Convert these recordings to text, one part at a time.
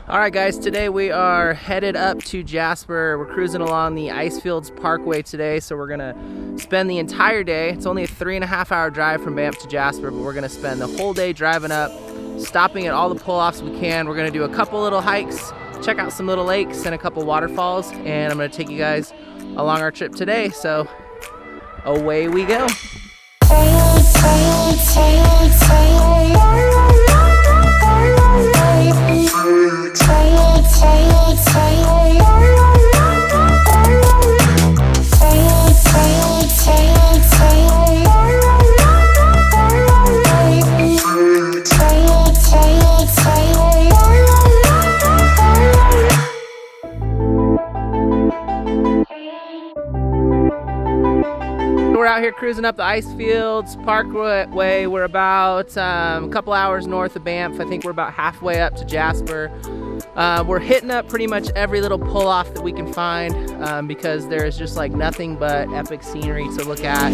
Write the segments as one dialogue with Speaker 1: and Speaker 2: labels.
Speaker 1: Alright guys, today we are headed up to Jasper. We're cruising along the Icefields Parkway today, so we're gonna spend the entire day. It's only a 3.5 hour drive from Banff to Jasper, but we're gonna spend the whole day driving up, stopping at all the pull-offs we can. We're gonna do a couple little hikes, check out some little lakes and a couple waterfalls, and I'm gonna take you guys along our trip today, so away we go. We're out here cruising up the Icefields Parkway. We're about a couple hours north of Banff. I think we're about halfway up to Jasper. We're hitting up pretty much every little pull-off that we can find because there is just like nothing but epic scenery to look at.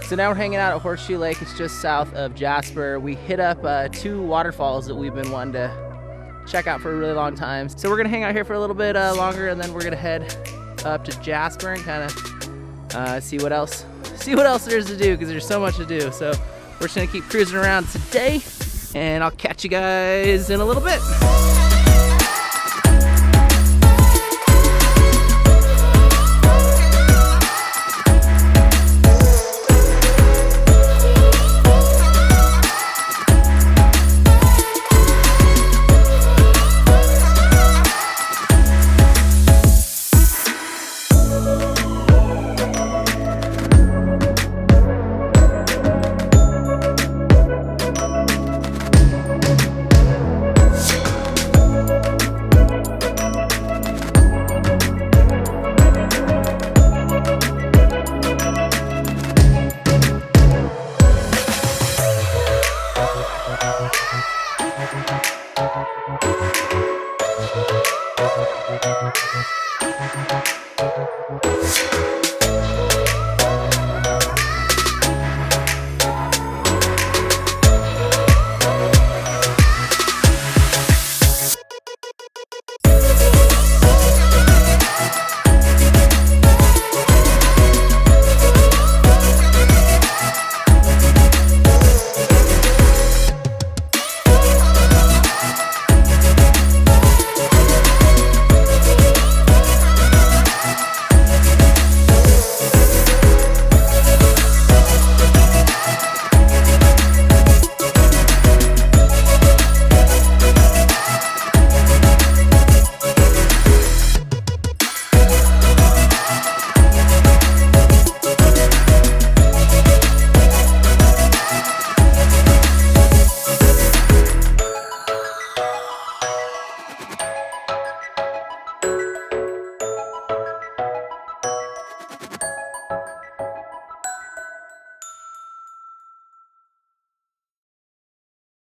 Speaker 1: So now we're hanging out at Horseshoe Lake. It's just south of Jasper. We hit up 2 waterfalls that we've been wanting to check out for a really long time. So we're gonna hang out here for a little bit longer, and then we're gonna head up to Jasper and kind of see what else there is to do, because there's so much to do. So we're just gonna keep cruising around today, and I'll catch you guys in a little bit.